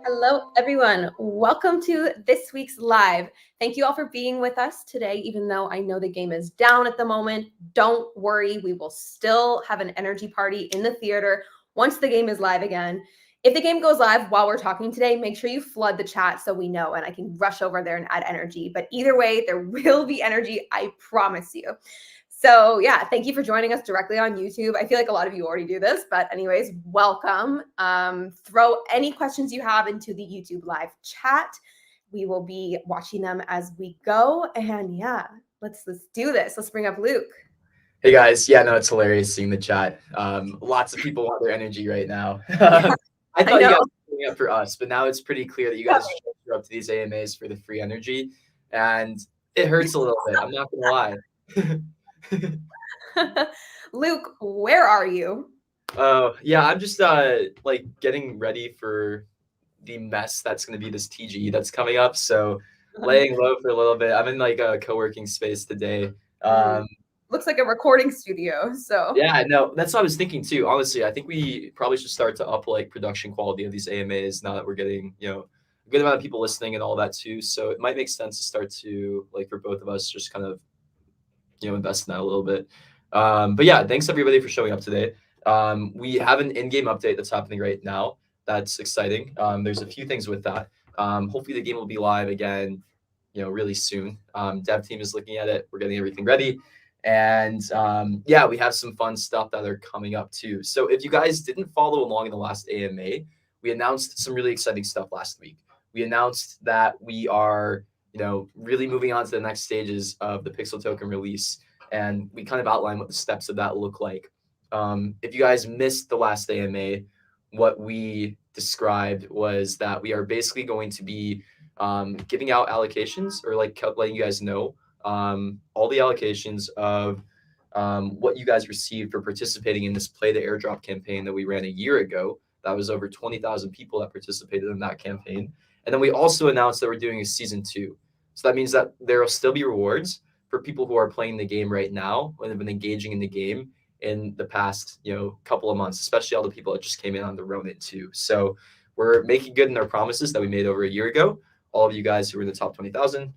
Hello, everyone. Welcome to this week's live. Thank you all for being with us today, even though I know the game is down at the moment. Don't worry, we will still have an energy party in the theater once the game is live again. If the game goes live while we're talking today, make sure you flood the chat so we know and I can rush over there and add energy. But either way, there will be energy, I promise you. So yeah, thank you for joining us directly on YouTube. I feel like a lot of you already do this, but anyways, welcome. Throw any questions you have into the YouTube live chat. We will be watching them as we go. And yeah, let's do this. Let's bring up Luke. Hey guys, yeah, no, it's hilarious seeing the chat. Lots of people want their energy right now. I thought you guys were doing it for us, but now it's pretty clear that you guys are up to these AMAs for the free energy, and it hurts a little bit. I'm not gonna lie. Luke, where are you? Oh, yeah, I'm just like getting ready for the mess that's gonna be this TGE that's coming up. So laying low for a little bit. I'm in like a co-working space today. Looks like a recording studio. So yeah, no, that's what I was thinking too. Honestly, I think we probably should start to up like production quality of these AMAs now that we're getting, a good amount of people listening and all that too. So it might make sense to start to, like, for both of us, just kind of, invest in that a little bit. But yeah, thanks everybody for showing up today. We have an in-game update that's happening right now. That's exciting. There's a few things with that. Hopefully the game will be live again, really soon. Dev team is looking at it. We're getting everything ready. And yeah, we have some fun stuff that are coming up too. So if you guys didn't follow along in the last AMA, we announced some really exciting stuff last week. We announced that we are, really moving on to the next stages of the Pixel token release. And we kind of outline what the steps of that look like. If you guys missed the last AMA, what we described was that we are basically going to be giving out allocations, or like letting you guys know all the allocations of what you guys received for participating in this Play the Airdrop campaign that we ran a year ago. That was over 20,000 people that participated in that campaign. And then we also announced that we're doing a season 2. So that means that there will still be rewards for people who are playing the game right now and have been engaging in the game in the past, couple of months, especially all the people that just came in on the Ronin too. So we're making good in our promises that we made over a year ago. All of you guys who were in the top 20,000,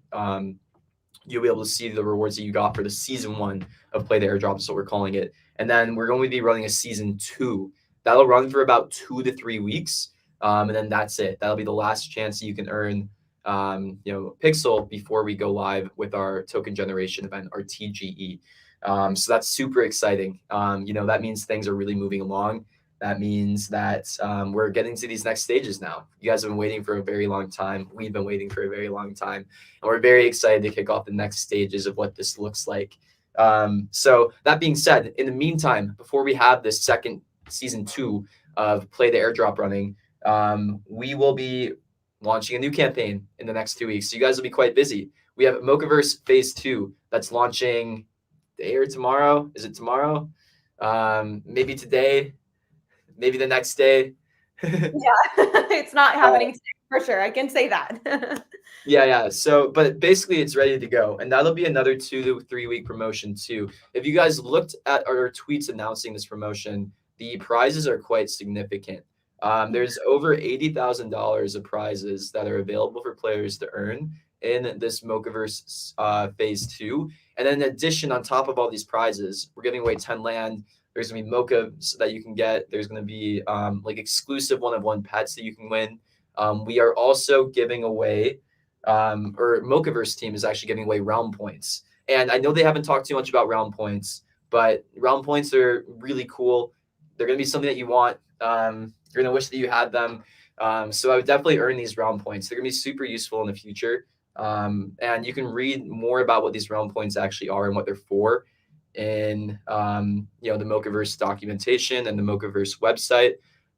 you'll be able to see the rewards that you got for the season 1 of Play the Airdrop, is what we're calling it. And then we're going to be running a season 2. That'll run for about 2 to 3 weeks. And then that's it. That'll be the last chance that you can earn Pixel before we go live with our token generation event, our TGE. So that's super exciting. That means things are really moving along. That means that we're getting to these next stages now. You guys have been waiting for a very long time. We've been waiting for a very long time. And we're very excited to kick off the next stages of what this looks like. So that being said, in the meantime, before we have this second season 2 of Play the Airdrop running, we will be launching a new campaign in the next 2 weeks. So you guys will be quite busy. We have Mochaverse Phase 2 that's launching today or tomorrow. Is it tomorrow? Maybe today, maybe the next day. Yeah, it's not happening today, for sure. I can say that. Yeah. So, but basically it's ready to go. And that'll be another 2 to 3 week promotion too. If you guys looked at our tweets announcing this promotion, the prizes are quite significant. There's over $80,000 of prizes that are available for players to earn in this Mochaverse Phase 2. And then in addition, on top of all these prizes, we're giving away 10 land. There's going to be mochas that you can get. There's going to be like exclusive one-of-one pets that you can win. We are also giving away, or Mochaverse team is actually giving away realm points. And I know they haven't talked too much about realm points, but realm points are really cool. They're going to be something that you want. You're going to wish that you had them. So I would definitely earn these realm points. They're going to be super useful in the future. And you can read more about what these realm points actually are and what they're for in the Mochaverse documentation and the Mochaverse website.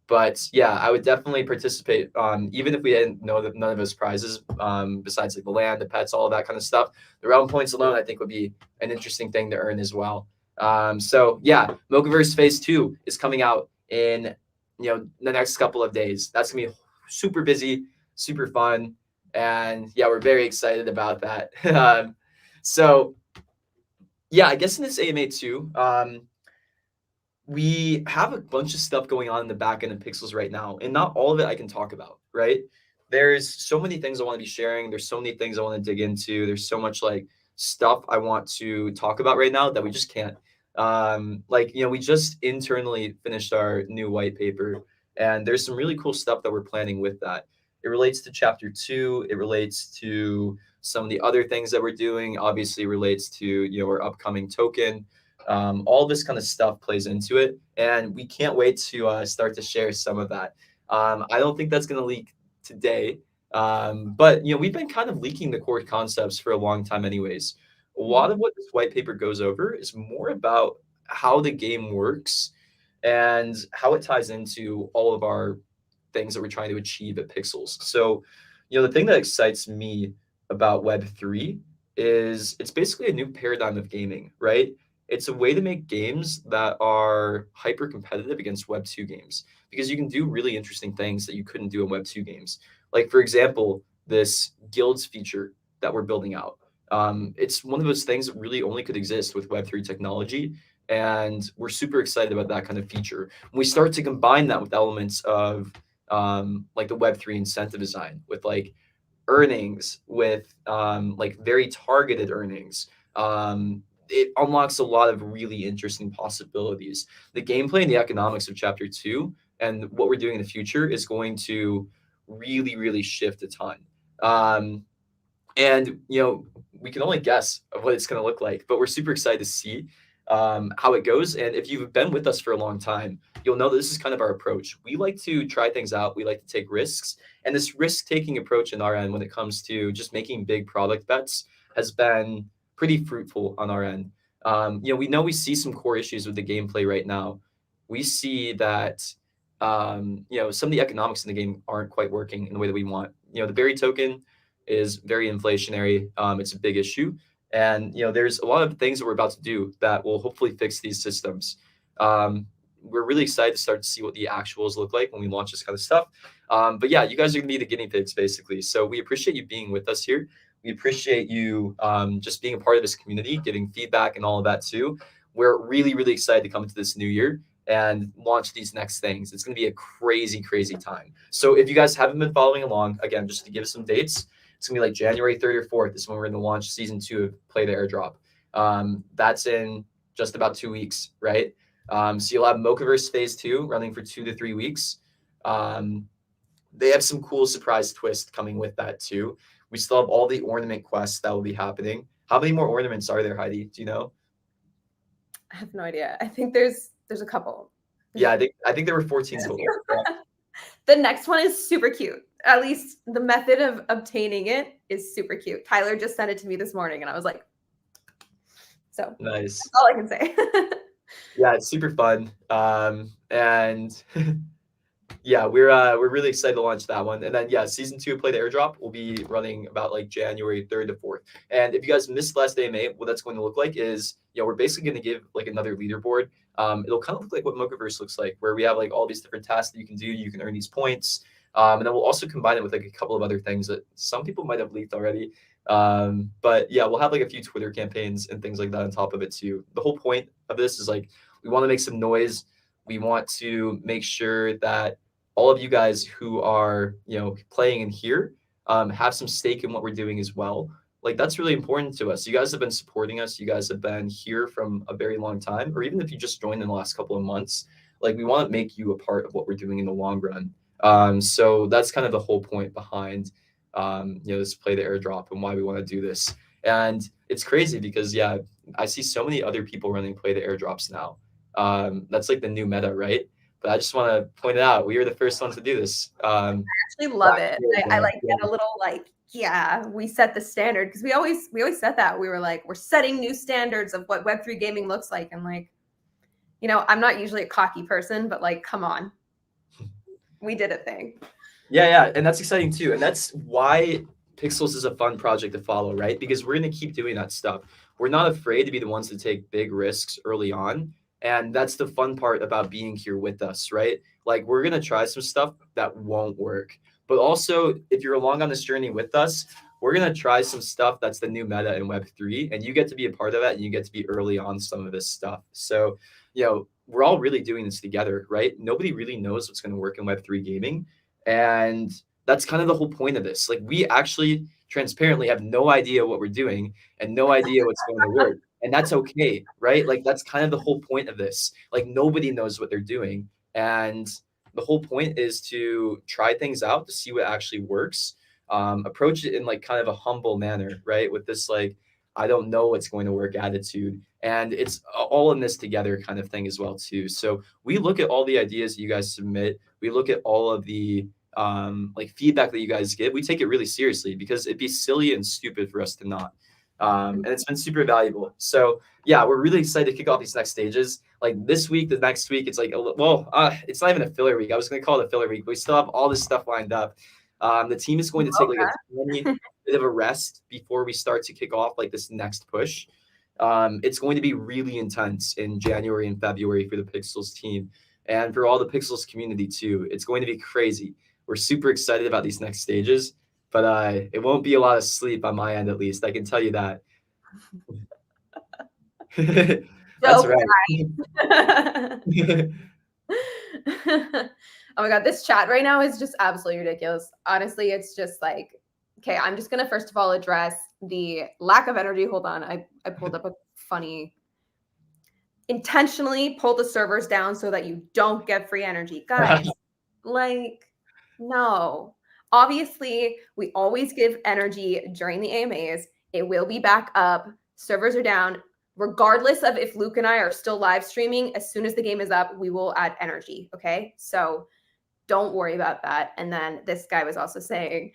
But yeah, I would definitely participate, even if we didn't know that none of those prizes, besides like the land, the pets, all of that kind of stuff. The realm points alone, I think, would be an interesting thing to earn as well. So yeah, Mochaverse Phase 2 is coming out in the next couple of days. That's gonna be super busy, super fun, and yeah, we're very excited about that. So yeah, I guess in this AMA too, we have a bunch of stuff going on in the back end of Pixels right now, and not all of it I can talk about, right? There's so many things I want to be sharing. There's so many things I want to dig into. There's so much like stuff I want to talk about right now that we just can't. We just internally finished our new white paper, and there's some really cool stuff that we're planning with that. It relates to chapter 2. It relates to some of the other things that we're doing. Obviously relates to our upcoming token. All this kind of stuff plays into it, and we can't wait to start to share some of that. I don't think that's going to leak today, but we've been kind of leaking the core concepts for a long time anyways. A lot of what this white paper goes over is more about how the game works and how it ties into all of our things that we're trying to achieve at Pixels. So the thing that excites me about Web3 is it's basically a new paradigm of gaming, right? It's a way to make games that are hyper competitive against Web 2 games, because you can do really interesting things that you couldn't do in Web 2 games. Like, for example, this guilds feature that we're building out. It's one of those things that really only could exist with Web 3 technology. And we're super excited about that kind of feature. When we start to combine that with elements of like the Web 3 incentive design, with like earnings, with like very targeted earnings, it unlocks a lot of really interesting possibilities. The gameplay and the economics of chapter 2 and what we're doing in the future is going to really, really shift a ton. And we can only guess of what it's going to look like, but we're super excited to see how it goes. And if you've been with us for a long time, you'll know that this is kind of our approach. We like to try things out. We like to take risks. And this risk-taking approach in our end, when it comes to just making big product bets, has been pretty fruitful on our end. We know we see some core issues with the gameplay right now. we see that some of the economics in the game aren't quite working in the way that we want. The berry token is very inflationary. It's a big issue. And there's a lot of things that we're about to do that will hopefully fix these systems. We're really excited to start to see what the actuals look like when we launch this kind of stuff. But yeah, you guys are gonna be the guinea pigs basically. So we appreciate you being with us here. We appreciate you just being a part of this community, giving feedback and all of that too. We're really, really excited to come into this new year and launch these next things. It's going to be a crazy, crazy time. So if you guys haven't been following along, again, just to give some dates, it's going to be like January 3rd or 4th is when we're going to launch season 2 of Play the Airdrop. That's in just about 2 weeks, right? So you'll have Mochaverse Phase 2 running for 2 to 3 weeks. They have some cool surprise twists coming with that too. We still have all the ornament quests that will be happening. How many more ornaments are there, Heidi? Do you know? I have no idea. I think there's a couple. Yeah, I think there were 14 total. Yeah. The next one is super cute. At least the method of obtaining it is super cute. Tyler just sent it to me this morning and I was like, so nice. That's all I can say. Yeah, it's super fun. And yeah, we're really excited to launch that one. And then yeah, season 2 of Play the Airdrop will be running about like January 3rd to 4th. And if you guys missed last AMA, what that's going to look like is we're basically going to give like another leaderboard. It'll kind of look like what Mochaverse looks like, where we have like all these different tasks that you can do. You can earn these points. And then we'll also combine it with like a couple of other things that some people might have leaked already. But yeah, we'll have like a few Twitter campaigns and things like that on top of it too. The whole point of this is like, we want to make some noise. We want to make sure that all of you guys who are, playing in here, have some stake in what we're doing as well. Like that's really important to us. You guys have been supporting us. You guys have been here from a very long time, or even if you just joined in the last couple of months, like we want to make you a part of what we're doing in the long run. So that's kind of the whole point behind, this Play the Airdrop and why we want to do this. And it's crazy because yeah, I see so many other people running Play the Airdrops now. That's like the new meta, right? But I just want to point it out. We were the first ones to do this. I actually love it. I like get a little like, yeah, we set the standard because we always said that. We were like, we're setting new standards of what Web3 gaming looks like. And like, I'm not usually a cocky person, but like, come on. We did a thing. Yeah. And that's exciting too. And that's why Pixels is a fun project to follow, right? Because we're going to keep doing that stuff. We're not afraid to be the ones to take big risks early on. And that's the fun part about being here with us, right? Like we're going to try some stuff that won't work. But also, if you're along on this journey with us, we're going to try some stuff that's the new meta in Web3. And you get to be a part of that. And you get to be early on some of this stuff. So, we're all really doing this together, right? Nobody really knows what's going to work in Web3 gaming. And that's kind of the whole point of this. Like we actually transparently have no idea what we're doing and no idea what's going to work. And that's okay, right? Like that's kind of the whole point of this. Like nobody knows what they're doing. And the whole point is to try things out to see what actually works. Approach it in like kind of a humble manner, right? With this like, I don't know what's going to work attitude. And it's all in this together kind of thing as well too. So we look at all the ideas that you guys submit. We look at all of the like feedback that you guys give. We take it really seriously because it'd be silly and stupid for us to not. And it's been super valuable. So yeah, we're really excited to kick off these next stages. Like this week, the next week, it's like, it's not even a filler week. I was going to call it a filler week, but we still have all this stuff lined up. The team is going to take like a 20 bit of a rest before we start to kick off like this next push. It's going to be really intense in January and February for the Pixels team and for all the Pixels community too. It's going to be crazy. We're super excited about these next stages, but it won't be a lot of sleep on my end, at least. I can tell you that. That's right. Oh my God, this chat right now is just absolutely ridiculous. Honestly, it's just like, okay, I'm just going to first of all address the lack of energy. Hold on. I pulled up a funny, intentionally pulled the servers down so that you don't get free energy. Guys, like, no. Obviously, we always give energy during the AMAs. It will be back up. Servers are down. Regardless of if Luke and I are still live streaming, as soon as the game is up, we will add energy. Okay. So don't worry about that. And then this guy was also saying,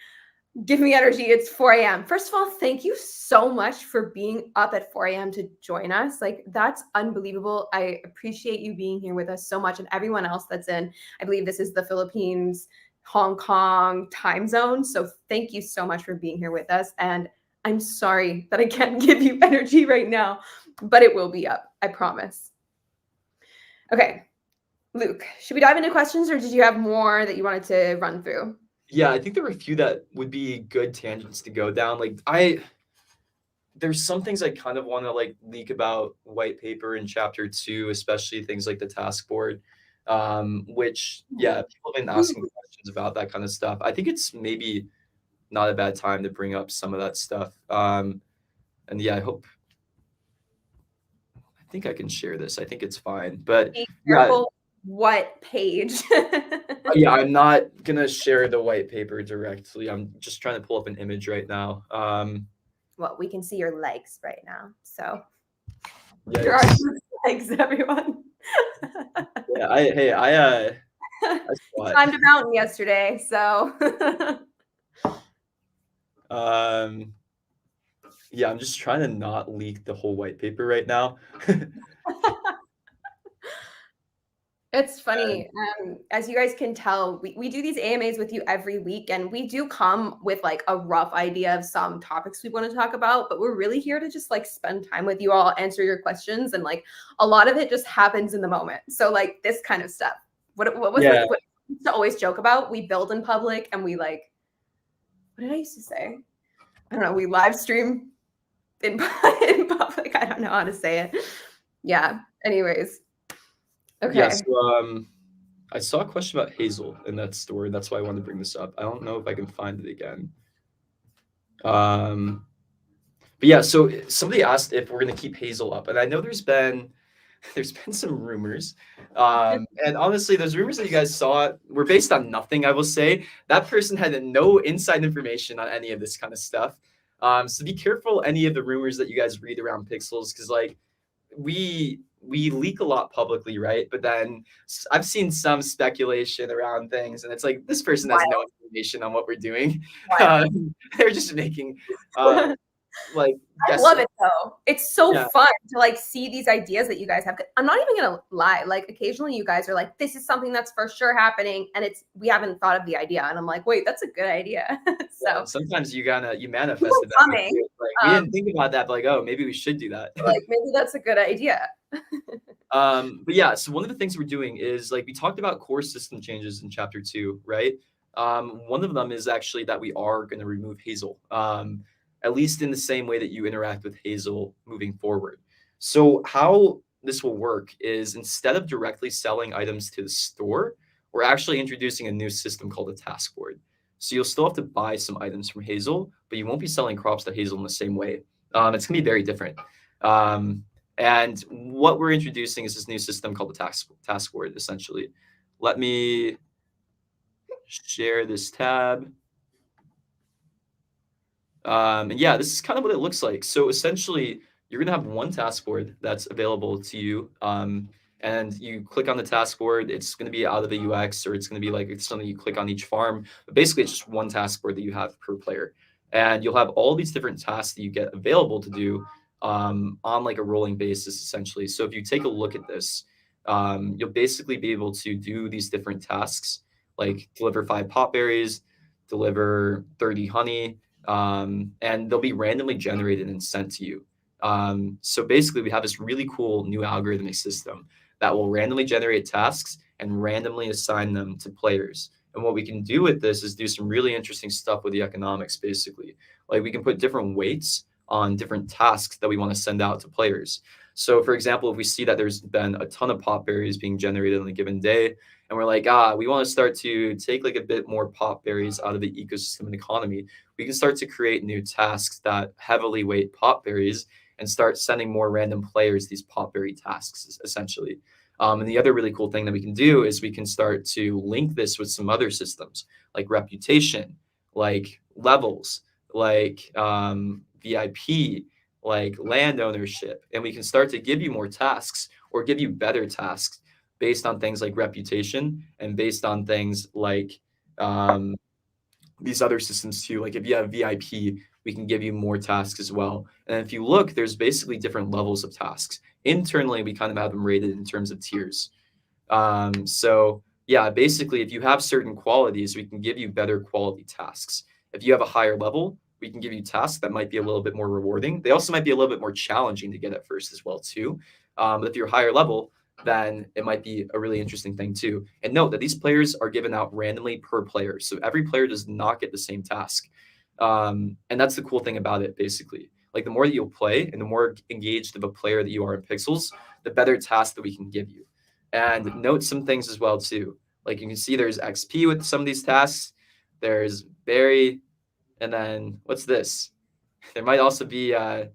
Give me energy. It's 4 a.m. First of all, thank you so much for being up at 4 a.m. to join us. Like, that's unbelievable. I appreciate you being here with us so much, and everyone else that's in. I believe this is the Philippines, Hong Kong time zone. So thank you so much for being here with us. And I'm sorry that I can't give you energy right now, but it will be up. I promise. Okay, Luke, should we dive into questions, or did you have more that you wanted to run through? Yeah, I think there were a few that would be good tangents to go down. Like there's some things I kind of want to like leak about white paper in chapter 2, especially things like the task board. Which yeah, people have been asking questions about that kind of stuff. I think it's maybe not a bad time to bring up some of that stuff. And yeah, I think I can share this. I think it's fine. But Be yeah, careful what page. yeah, I'm not gonna share the white paper directly. I'm just trying to pull up an image right now. Well, we can see your legs right now. So Yeah, there are legs, everyone. yeah. I You climbed a mountain yesterday, so yeah, I'm just trying to not leak the whole white paper right now. it's funny. As you guys can tell, we do these AMAs with you every week, and we do come with like a rough idea of some topics we want to talk about, but we're really here to just like spend time with you all, answer your questions, and like a lot of it just happens in the moment. So like this kind of stuff. What was Yeah. what I used to always joke about? We build in public, and we like, what did I used to say? I don't know. We live stream in public. I don't know how to say it. Yeah. Anyways. Okay. Yeah, so I saw a question about Hazel in that story. That's why I wanted to bring this up. I don't know if I can find it again. But yeah, so somebody asked if we're gonna keep Hazel up, and I know there's been some rumors. And honestly, those rumors that you guys saw were based on nothing, I will say. That person had no inside information on any of this kind of stuff. So be careful any of the rumors that you guys read around Pixels, because like we leak a lot publicly, right? But then I've seen some speculation around things, and it's like this person has no information on what we're doing. They're just making like I guesses. love it though. It's so Yeah. fun to like see these ideas that you guys have. I'm not even gonna lie. Like occasionally you guys are like, this is something that's for sure happening, and we haven't thought of the idea. And I'm like, wait, that's a good idea. So Yeah, sometimes you manifested that. coming. Like we didn't think about that, but like, oh, maybe we should do that. Like maybe that's a good idea. But yeah, so one of the things we're doing is like we talked about core system changes in chapter 2, right? One of them is actually that we are going to remove Hazel, at least in the same way that you interact with Hazel moving forward. So how this will work is instead of directly selling items to the store, we're actually introducing a new system called a Taskboard. So you'll still have to buy some items from Hazel, but you won't be selling crops to Hazel in the same way. It's gonna be very different. And what we're introducing is this new system called the Taskboard, essentially. Let me share this tab. And yeah, this is kind of what it looks like. So essentially, you're going to have one task board that's available to you. And you click on the task board, it's going to be out of the UX, or it's going to be like it's something you click on each farm. But basically, it's just one task board that you have per player. And you'll have all these different tasks that you get available to do on like a rolling basis, essentially. So if you take a look at this, you'll basically be able to do these different tasks, like deliver 5 pop berries, deliver 30 honey, and they'll be randomly generated and sent to you. So basically, we have this really cool new algorithmic system that will randomly generate tasks and randomly assign them to players. And what we can do with this is do some really interesting stuff with the economics, basically. Like we can put different weights on different tasks that we want to send out to players. So for example, if we see that there's been a ton of pop berries being generated on a given day, and we're like, we want to start to take like a bit more pop berries out of the ecosystem and economy, we can start to create new tasks that heavily weight pop berries and start sending more random players these pop berry tasks, essentially. And the other really cool thing that we can do is we can start to link this with some other systems like reputation, like levels, like VIP, like land ownership. And we can start to give you more tasks or give you better tasks based on things like reputation and based on things like these other systems too. Like if you have VIP, we can give you more tasks as well. And if you look, there's basically different levels of tasks. Internally, we kind of have them rated in terms of tiers. So yeah, basically, if you have certain qualities, we can give you better quality tasks. If you have a higher level, we can give you tasks that might be a little bit more rewarding. They also might be a little bit more challenging to get at first as well too. But if you're higher level, then it might be a really interesting thing too. And note that these players are given out randomly per player. So every player does not get the same task. And that's the cool thing about it, basically. Like the more that you'll play and the more engaged of a player that you are in Pixels, the better task that we can give you. And note some things as well too. Like you can see there's XP with some of these tasks. There's berry, and then what's this? There might also be some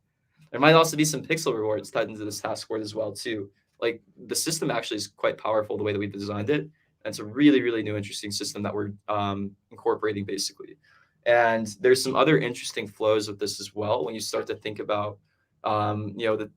pixel rewards tied into this task board as well too. Like the system actually is quite powerful the way that we've designed it. And it's a really, really new interesting system that we're incorporating basically. And there's some other interesting flows with this as well when you start to think about the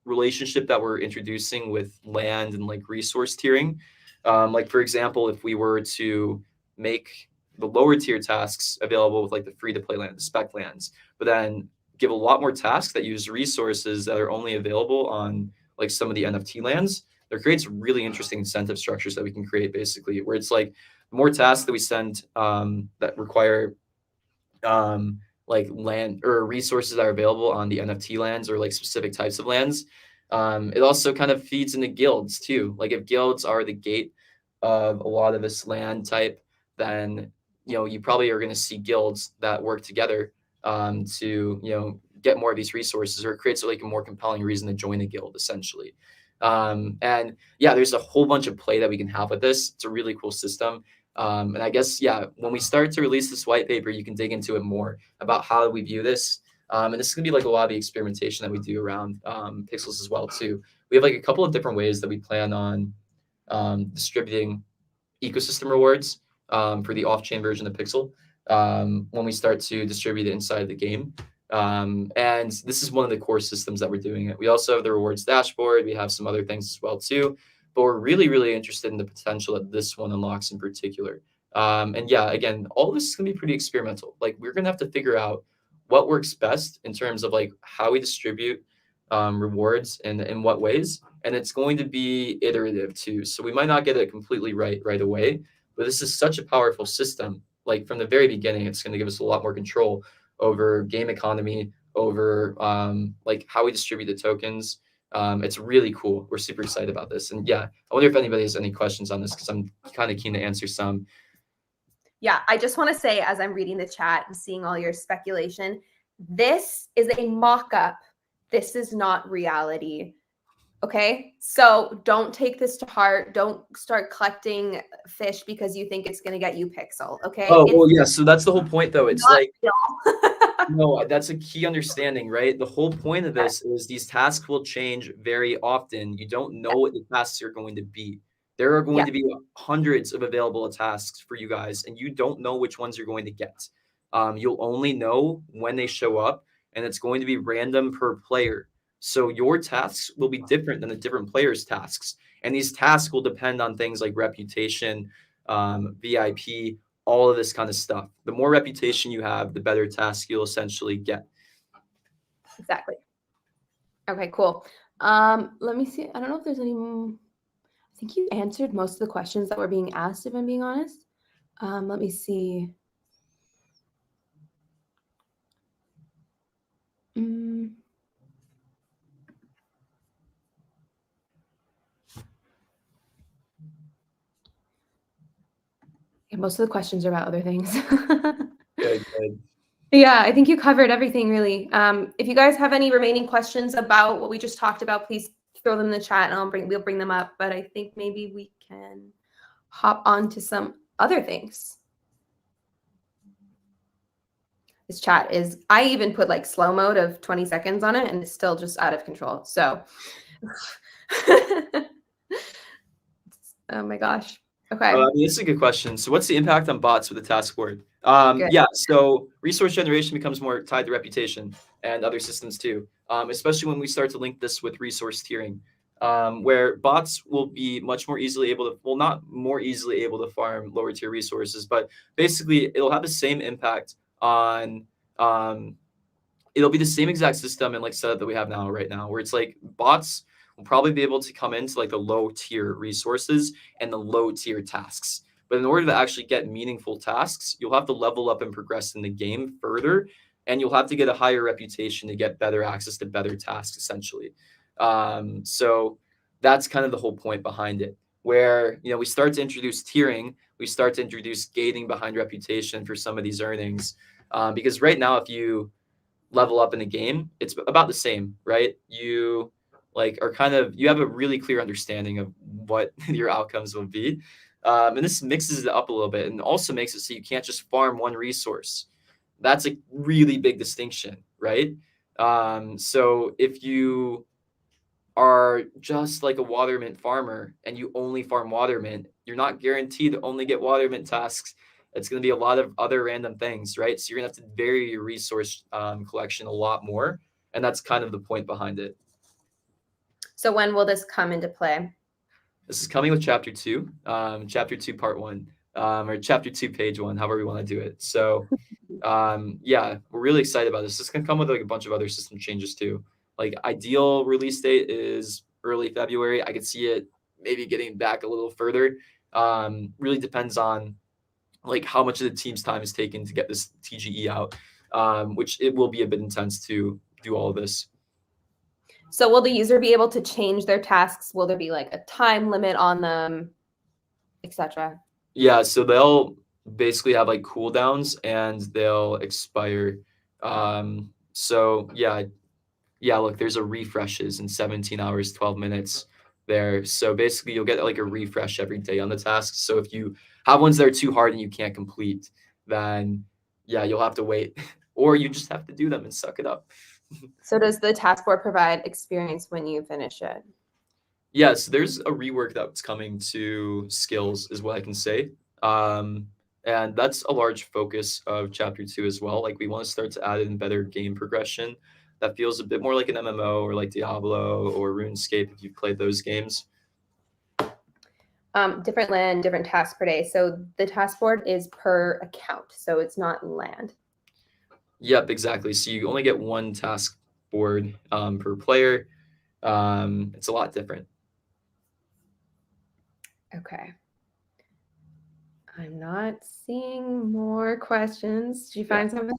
relationship that we're introducing with land and like resource tiering. Like for example, if we were to make the lower tier tasks available with like the free to play land, the spec lands, but then give a lot more tasks that use resources that are only available on like some of the NFT lands, there creates really interesting incentive structures that we can create basically, where it's like more tasks that we send that require like land or resources that are available on the NFT lands or like specific types of lands. It also kind of feeds into guilds too. Like if guilds are the gate of a lot of this land type, then you probably are going to see guilds that work together to get more of these resources, or it creates like a more compelling reason to join a guild essentially. And yeah, there's a whole bunch of play that we can have with this. It's a really cool system. And I guess, yeah, when we start to release this white paper, you can dig into it more about how we view this. And this is going to be like a lot of the experimentation that we do around Pixels as well, too. We have like a couple of different ways that we plan on distributing ecosystem rewards for the off-chain version of Pixel when we start to distribute it inside the game. And this is one of the core systems that we're doing it. We also have the rewards dashboard. We have some other things as well, too. But we're really, really interested in the potential that this one unlocks in particular. And yeah, again, all of this is going to be pretty experimental. Like we're going to have to figure out what works best in terms of like how we distribute rewards and in what ways. And it's going to be iterative too. So we might not get it completely right away, but this is such a powerful system. Like from the very beginning, it's going to give us a lot more control over game economy, over like how we distribute the tokens. It's really cool. We're super excited about this. And yeah, I wonder if anybody has any questions on this because I'm kind of keen to answer some. Yeah, I just want to say, as I'm reading the chat and seeing all your speculation, this is a mock-up. This is not reality. Okay, so don't take this to heart. Don't start collecting fish because you think it's going to get you pixel. Okay. Oh, well, yeah. So that's the whole point, though. It's like, real. no, that's a key understanding, right? The whole point of this is these tasks will change very often. You don't know what the tasks are going to be. There are going to be hundreds of available tasks for you guys, and you don't know which ones you're going to get. You'll only know when they show up, and it's going to be random per player. So your tasks will be different than the different players' tasks. And these tasks will depend on things like reputation, VIP, all of this kind of stuff. The more reputation you have, the better tasks you'll essentially get. Exactly. Okay, cool. Let me see. I don't know if there's any. I think you answered most of the questions that were being asked, if I'm being honest. Let me see. Yeah, most of the questions are about other things. Good. Yeah, I think you covered everything really. If you guys have any remaining questions about what we just talked about, please throw them in the chat and we'll bring them up. But I think maybe we can hop on to some other things. This chat is, I even put like slow mode of 20 seconds on it and it's still just out of control. So, oh my gosh. Okay. This is a good question. So what's the impact on bots with the task board? Yeah, so resource generation becomes more tied to reputation and other systems too, especially when we start to link this with resource tiering. where bots will be much more easily able to, well, not more easily able to farm lower tier resources, but basically it'll have the same impact on, it'll be the same exact system and like setup that we have now right now, where it's like bots will probably be able to come into like the low tier resources and the low tier tasks. But in order to actually get meaningful tasks, you'll have to level up and progress in the game further, and you'll have to get a higher reputation to get better access to better tasks, essentially. So that's kind of the whole point behind it, where we start to introduce tiering, we start to introduce gating behind reputation for some of these earnings, because right now, if you level up in the game, it's about the same, right? You are kind of, you have a really clear understanding of what your outcomes will be. And this mixes it up a little bit and also makes it so you can't just farm one resource. That's a really big distinction, right? So if you are just like a water mint farmer and you only farm water mint, you're not guaranteed to only get water mint tasks. It's going to be a lot of other random things, right? So you're going to have to vary your resource collection a lot more. And that's kind of the point behind it. So when will this come into play? This is coming with chapter 2, part 1, or chapter 2, page 1, however we want to do it. So yeah, we're really excited about this. This is going to come with like a bunch of other system changes too. Like ideal release date is early February. I could see it maybe getting back a little further. Really depends on like how much of the team's time is taken to get this TGE out, which it will be a bit intense to do all of this. So will the user be able to change their tasks? Will there be like a time limit on them, etc.? Yeah, so they'll basically have like cooldowns and they'll expire. So yeah, look, there's a refreshes in 17 hours, 12 minutes there. So basically you'll get like a refresh every day on the tasks. So if you have ones that are too hard and you can't complete, then yeah, you'll have to wait or you just have to do them and suck it up. So does the task board provide experience when you finish it? Yes, there's a rework that's coming to skills is what I can say. And that's a large focus of chapter 2 as well. Like we want to start to add in better game progression that feels a bit more like an MMO or like Diablo or RuneScape if you've played those games. Different land, different tasks per day. So the task board is per account, so it's not land. Yep, exactly. So you only get one task board per player. It's a lot different. Okay. I'm not seeing more questions. Did you find something?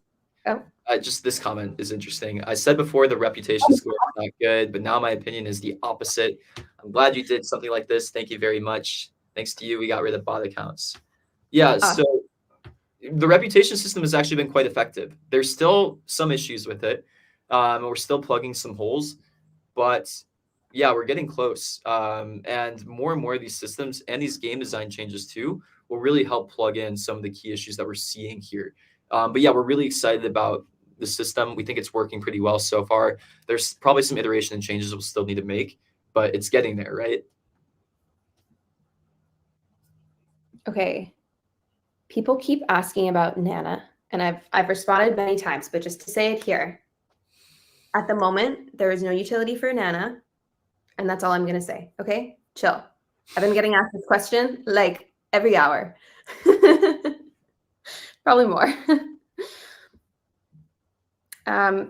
Oh. Just this comment is interesting. I said before the reputation score is not good, but now my opinion is the opposite. I'm glad you did something like this. Thank you very much. Thanks to you, we got rid of bot accounts. Yeah, so the reputation system has actually been quite effective. There's still some issues with it. We're still plugging some holes, but yeah, we're getting close. And more of these systems and these game design changes too will really help plug in some of the key issues that we're seeing here. But yeah, we're really excited about the system. We think it's working pretty well so far. There's probably some iteration and changes we'll still need to make, but it's getting there, right? Okay. People keep asking about Nana, and I've responded many times, but just to say it here, at the moment, there is no utility for Nana, and that's all I'm going to say. Okay? Chill. I've been getting asked this question like every hour. Probably more.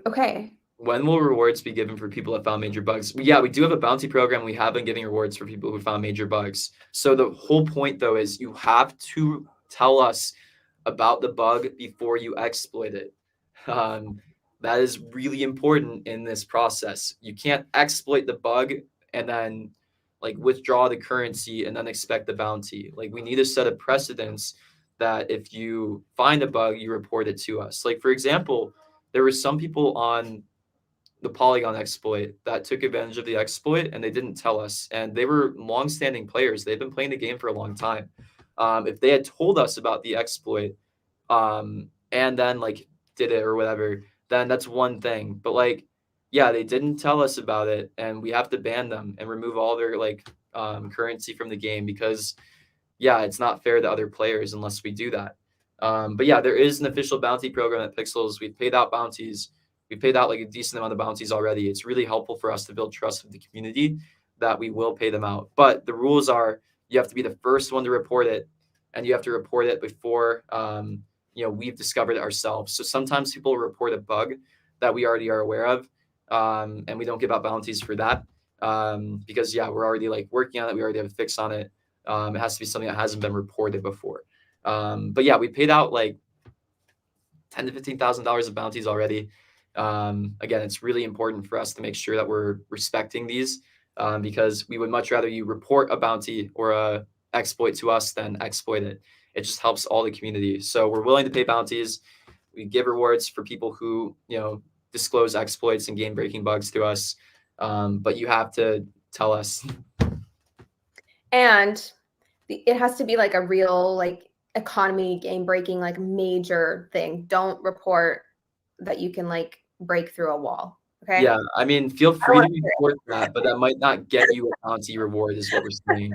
Okay. When will rewards be given for people that found major bugs? Yeah, we do have a bounty program. We have been giving rewards for people who found major bugs. So the whole point, though, is you have to tell us about the bug before you exploit it. That is really important in this process. You can't exploit the bug and then like withdraw the currency and then expect the bounty. Like we need to set a precedence that if you find a bug, you report it to us. Like for example, there were some people on the Polygon exploit that took advantage of the exploit and they didn't tell us. And they were long-standing players. They've been playing the game for a long time. If they had told us about the exploit and then like did it or whatever, then that's one thing. But like, yeah, they didn't tell us about it and we have to ban them and remove all their like currency from the game because yeah, it's not fair to other players unless we do that. But yeah, there is an official bounty program at Pixels. We've paid out bounties. We paid out like a decent amount of bounties already. It's really helpful for us to build trust with the community. that we will pay them out. But the rules are you have to be the first one to report it, and you have to report it before we've discovered it ourselves. So sometimes people report a bug that we already are aware of, and we don't give out bounties for that because we're already like working on it. We already have a fix on it. It has to be something that hasn't been reported before. But we paid out like $10,000 to $15,000 of bounties already. Again, it's really important for us to make sure that we're respecting these because we would much rather you report a bounty or a exploit to us than exploit it. It just helps all the community. So we're willing to pay bounties. We give rewards for people who disclose exploits and game breaking bugs to us. But you have to tell us. And it has to be like a real like economy game breaking like major thing. Don't report that you can like break through a wall. Okay. Yeah, I mean, feel free to report that, but that might not get you a bounty reward, is what we're saying.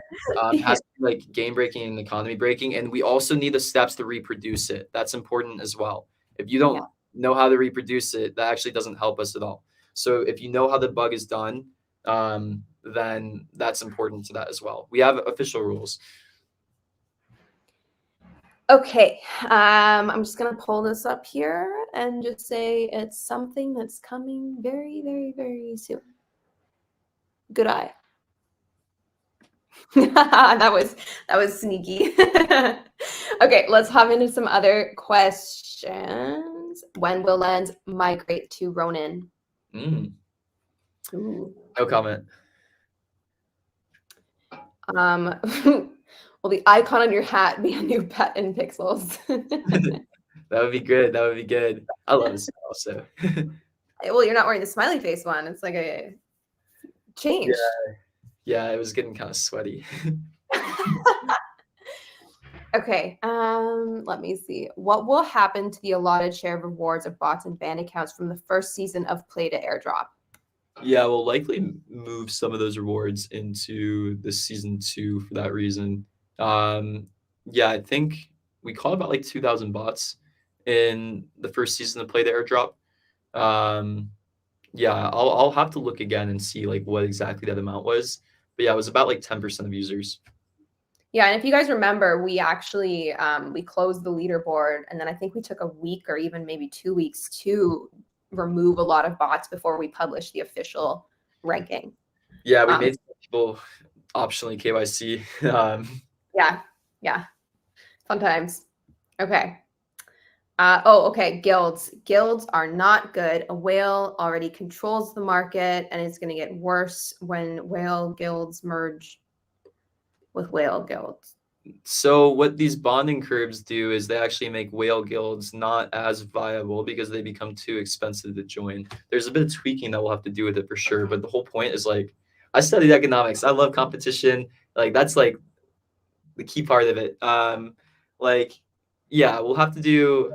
It has to be like game breaking and economy breaking, and we also need the steps to reproduce it. That's important as well. If you don't know how to reproduce it, that actually doesn't help us at all. So if you know how the bug is done, then that's important to that as well. We have official rules. Okay, I'm just gonna pull this up here and just say it's something that's coming very, very, very soon. Good eye. that was sneaky. Okay, let's hop into some other questions. When will Lens migrate to Ronin? No comment. Will the icon on your hat be a new pet in Pixels? That would be good. That would be good. I love this also. Well, you're not wearing the smiley face one. It's like a change. Yeah, it was getting kind of sweaty. Okay, let me see. What will happen to the allotted share of rewards of bots and band accounts from the first season of Play to Airdrop? Yeah, we'll likely move some of those rewards into the season 2 for that reason. I think we caught about like 2,000 bots in the first season of Play to Airdrop. I'll have to look again and see like what exactly that amount was. But it was about like 10% of users. Yeah, and if you guys remember, we actually we closed the leaderboard, and then I think we took a week or even maybe 2 weeks to remove a lot of bots before we published the official ranking. Yeah, we made people optionally KYC. Yeah, fun times. Okay. Okay. Guilds are not good. A whale already controls the market, and it's going to get worse when whale guilds merge with whale guilds. So what these bonding curbs do is they actually make whale guilds not as viable because they become too expensive to join. There's a bit of tweaking that we'll have to do with it for sure, but the whole point is like I studied economics. I love competition. Like that's like the key part of it. We'll have to do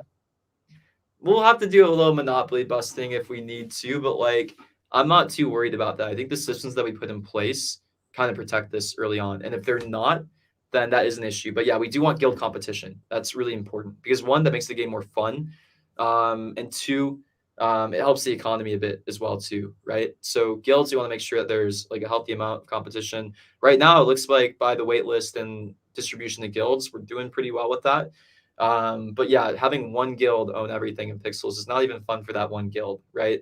a little monopoly busting if we need to, but like I'm not too worried about that. I think the systems that we put in place kind of protect this early on. And if they're not, then that is an issue. But we do want guild competition. That's really important because one, that makes the game more fun. And two, it helps the economy a bit as well too, right? So guilds, you want to make sure that there's like a healthy amount of competition. Right now, it looks like by the wait list and distribution of guilds, we're doing pretty well with that. Having one guild own everything in Pixels is not even fun for that one guild, right?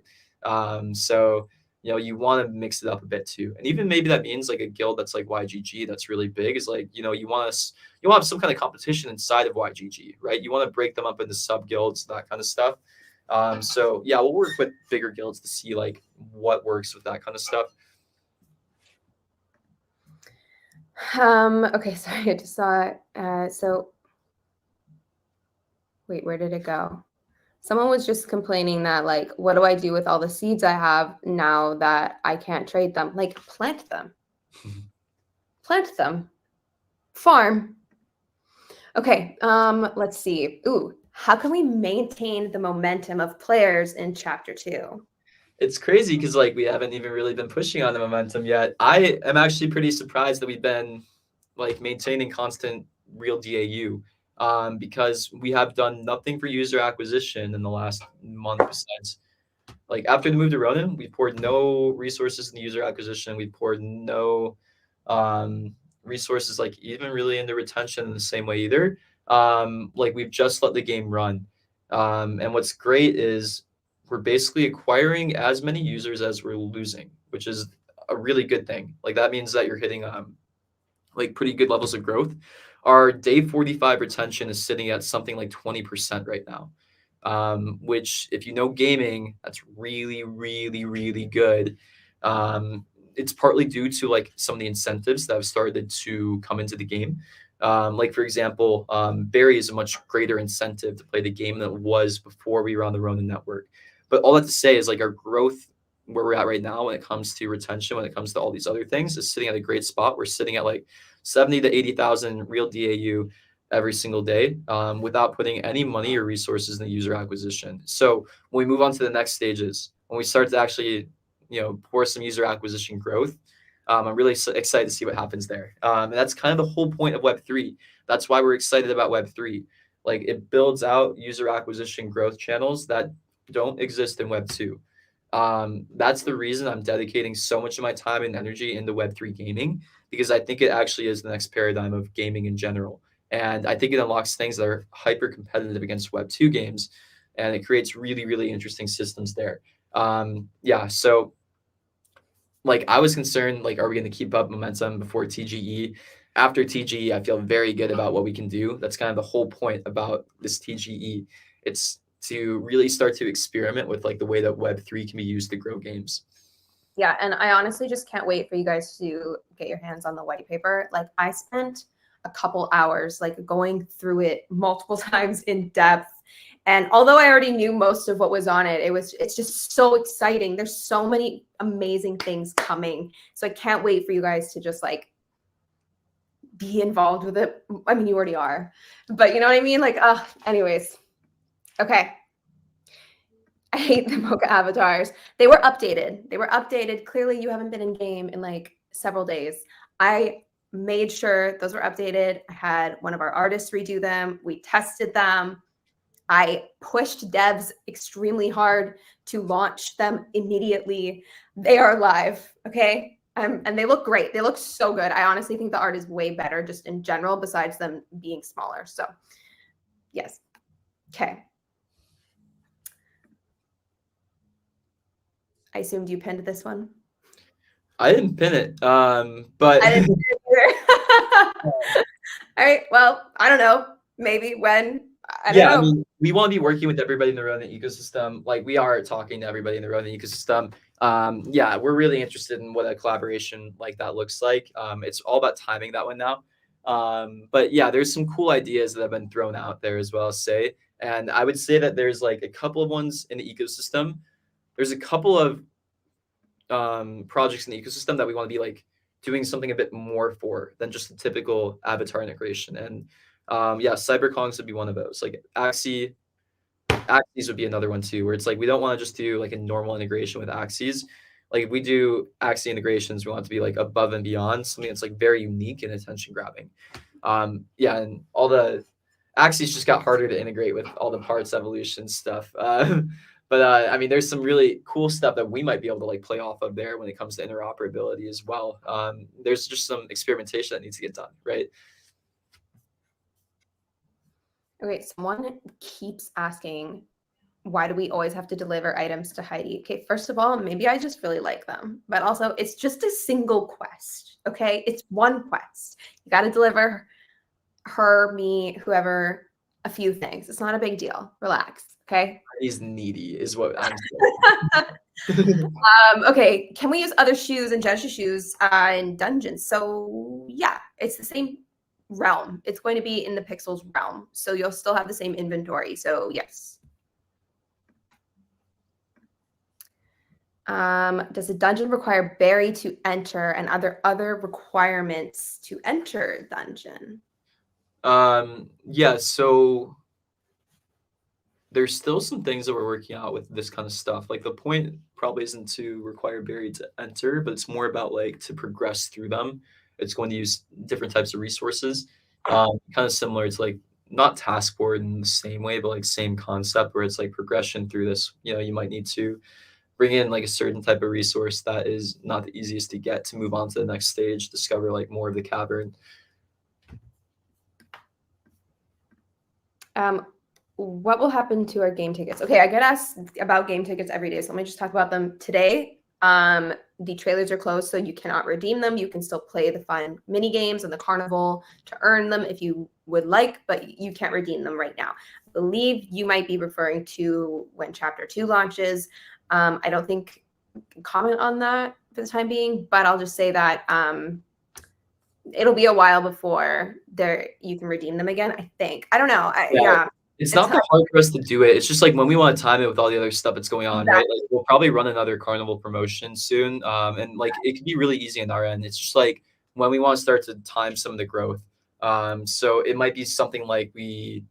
You want to mix it up a bit too. And even maybe that means like a guild that's like YGG that's really big is like, you want to have some kind of competition inside of YGG, right? You want to break them up into sub guilds, that kind of stuff. We'll work with bigger guilds to see like what works with that kind of stuff. Okay, sorry, I just saw it. Wait, where did it go? Someone was just complaining that like, what do I do with all the seeds I have now that I can't trade them? Like, plant them. Plant them. Farm. Okay, let's see. Ooh, how can we maintain the momentum of players in Chapter 2? It's crazy because like we haven't even really been pushing on the momentum yet. I am actually pretty surprised that we've been like maintaining constant real DAU. Because we have done nothing for user acquisition in the last month besides Like after the move to Ronin, we poured no resources into user acquisition. We poured no resources, like even really into retention in the same way either. Like we've just let the game run. And what's great is we're basically acquiring as many users as we're losing, which is a really good thing. Like that means that you're hitting like pretty good levels of growth. Our day 45 retention is sitting at something like 20% right now, which if you know gaming, that's really, really, really good. It's partly due to like some of the incentives that have started to come into the game. Like for example, Barry is a much greater incentive to play the game than it was before we were on the Ronin network. But all that to say is like our growth where we're at right now when it comes to retention, when it comes to all these other things, is sitting at a great spot. We're sitting at like 70 to 80,000 real DAU every single day, without putting any money or resources in the user acquisition. So when we move on to the next stages, when we start to actually, pour some user acquisition growth, I'm really excited to see what happens there. And that's kind of the whole point of Web3. That's why we're excited about Web3. Like it builds out user acquisition growth channels that don't exist in Web2. That's the reason I'm dedicating so much of my time and energy into Web3 gaming, because I think it actually is the next paradigm of gaming in general. And I think it unlocks things that are hyper competitive against Web2 games, and it creates really, really interesting systems there. So like I was concerned, like, are we going to keep up momentum before TGE? After TGE, I feel very good about what we can do. That's kind of the whole point about this TGE. It's to really start to experiment with like the way that Web3 can be used to grow games. Yeah, and I honestly just can't wait for you guys to get your hands on the white paper. Like I spent a couple hours like going through it multiple times in depth. And although I already knew most of what was on it, it's just so exciting. There's so many amazing things coming. So I can't wait for you guys to just like be involved with it. I mean, you already are, but you know what I mean? Like, anyways. Okay. I hate the mocha avatars. They were updated. Clearly you haven't been in game in like several days. I made sure those were updated. I had one of our artists redo them. We tested them. I pushed devs extremely hard to launch them immediately. They are live, okay? And they look great. They look so good. I honestly think the art is way better just in general, besides them being smaller. So yes. Okay. I assumed you pinned this one. I didn't pin it, but I didn't pin it either. All right. Well, I don't know. Maybe when. I don't know. I mean, we want to be working with everybody in the Ronin ecosystem. Like we are talking to everybody in the Ronin ecosystem. We're really interested in what a collaboration like that looks like. It's all about timing that one now. But yeah, there's some cool ideas that have been thrown out there as well, say. And I would say that there's like a couple of ones in the ecosystem. There's a couple of projects in the ecosystem that we want to be like doing something a bit more for than just the typical avatar integration. And CyberKongs would be one of those. Like Axie would be another one too, where it's like we don't want to just do like a normal integration with Axies. Like if we do Axie integrations, we want it to be like above and beyond, something that's like very unique and attention grabbing. And all the Axies just got harder to integrate with all the parts evolution stuff. But I mean, there's some really cool stuff that we might be able to like play off of there when it comes to interoperability as well. There's just some experimentation that needs to get done, right? Okay, someone keeps asking, why do we always have to deliver items to Heidi? Okay, first of all, maybe I just really like them, but also it's just a single quest, okay? It's one quest. You got to deliver her, me, whoever, a few things. It's not a big deal. Relax, okay? He's needy is what I'm saying. Okay, can we use other shoes and Genesis shoes in dungeons? So yeah, it's the same realm. It's going to be in the Pixels realm. So you'll still have the same inventory. So yes. Does a dungeon require Barry to enter, and are there other requirements to enter dungeon? So there's still some things that we're working out with this kind of stuff. Like the point probably isn't to require Barry to enter, but it's more about like to progress through them. It's going to use different types of resources, kind of similar to like not Taskboard in the same way, but like same concept where it's like progression through this. You might need to bring in like a certain type of resource that is not the easiest to get to move on to the next stage, discover like more of the cavern. What will happen to our game tickets? Okay, I get asked about game tickets every day, so let me just talk about them today. The trailers are closed, so you cannot redeem them. You can still play the fun mini games and the carnival to earn them if you would like, but you can't redeem them right now. I believe you might be referring to when Chapter 2 launches. I don't think I can comment on that for the time being, but I'll just say that it'll be a while before you can redeem them again, I think. I don't know. It's not that hard for us to do it. It's just like when we want to time it with all the other stuff that's going on, right? Like we'll probably run another carnival promotion soon. And like it can be really easy on our end. It's just like when we want to start to time some of the growth. So it might be something like we,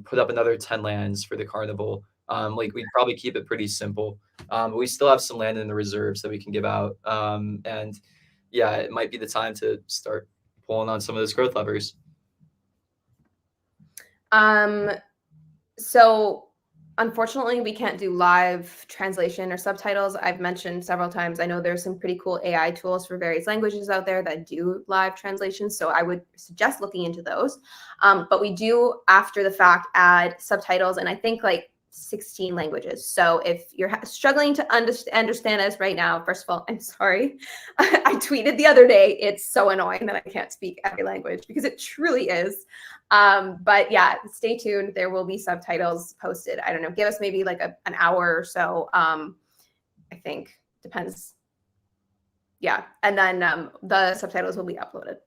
put up another 10 lands for the carnival. Like we'd probably keep it pretty simple. But we still have some land in the reserves that we can give out. And yeah, it might be the time to start pulling on some of those growth levers. So unfortunately, we can't do live translation or subtitles. I've mentioned several times, I know there's some pretty cool AI tools for various languages out there that do live translations. So I would suggest looking into those. But we do, after the fact, add subtitles, and I think like 16 languages. So if you're struggling to understand us right now, first of all, I'm sorry. I tweeted the other day, it's so annoying that I can't speak every language, because it truly is. But yeah, stay tuned. There will be subtitles posted. I don't know, give us maybe like an hour or so. I think depends. Yeah. And then the subtitles will be uploaded.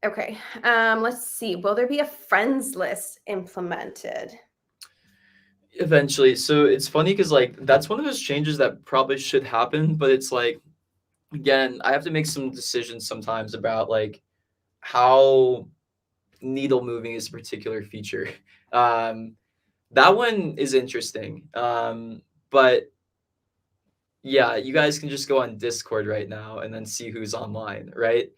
Okay. Let's see. Will there be a friends list implemented? Eventually. So it's funny because like that's one of those changes that probably should happen, but it's like, again, I have to make some decisions sometimes about like how needle moving is a particular feature. That one is interesting. But yeah, you guys can just go on Discord right now and then see who's online, right?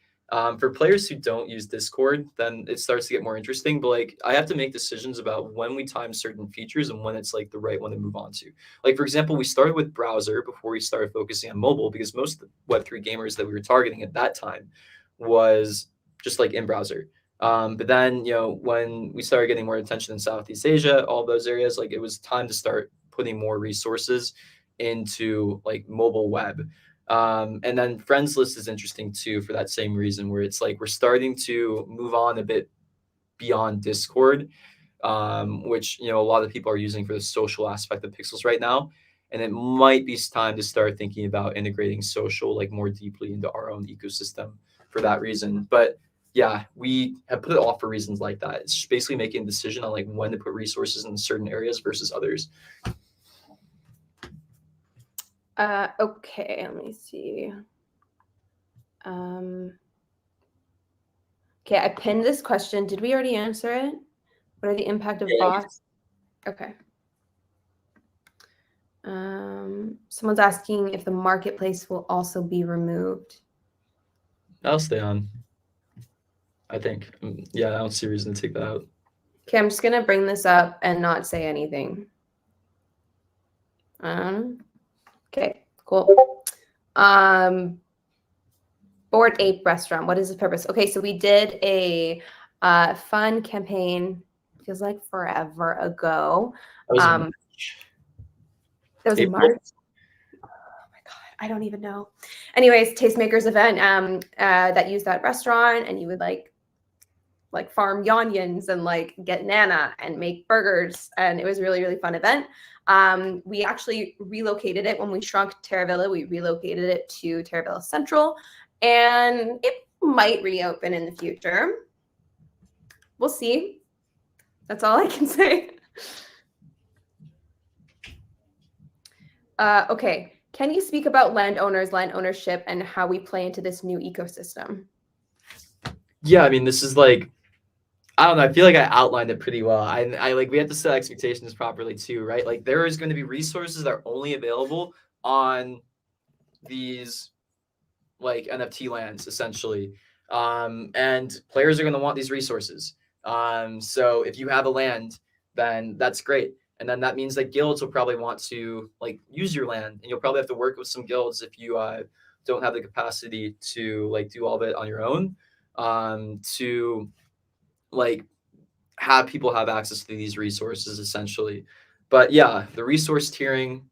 For players who don't use Discord, then it starts to get more interesting. But like, I have to make decisions about when we time certain features and when it's like the right one to move on to. Like, for example, we started with browser before we started focusing on mobile, because most of the Web3 gamers that we were targeting at that time was just like in browser. But then, when we started getting more attention in Southeast Asia, all those areas, like it was time to start putting more resources into like mobile web. And then friends list is interesting too for that same reason, where it's like we're starting to move on a bit beyond Discord, which a lot of people are using for the social aspect of Pixels right now. And it might be time to start thinking about integrating social like more deeply into our own ecosystem for that reason. But yeah, we have put it off for reasons like that. It's just basically making a decision on like when to put resources in certain areas versus others. Okay, let me see. Okay, I pinned this question. Did we already answer it? What are the impact of bots? Okay. Someone's asking if the marketplace will also be removed. That'll stay on, I think. Yeah, I don't see a reason to take that out. Okay, I'm just gonna bring this up and not say anything. Okay, cool. Bored Ape Restaurant. What is the purpose? Okay, so we did a fun campaign. Feels like forever ago. That was in March. Oh my god, I don't even know. Anyways, Tastemakers event that used that restaurant, and you would like farm yonyons and like get nana and make burgers, and it was really, really fun event. We actually relocated it when we shrunk Terravilla. We relocated it to Terravilla Central, and it might reopen in the future. We'll see. That's all I can say. Okay, can you speak about landowners, land ownership, and how we play into this new ecosystem? Yeah, I mean, this is like, I don't know. I feel like I outlined it pretty well. I like, we have to set expectations properly too, right? Like there is going to be resources that are only available on these like NFT lands essentially. And players are going to want these resources. So if you have a land, then that's great. And then that means that guilds will probably want to like use your land, and you'll probably have to work with some guilds if you don't have the capacity to like do all of it on your own, to like have people have access to these resources essentially. But yeah, the resource tiering,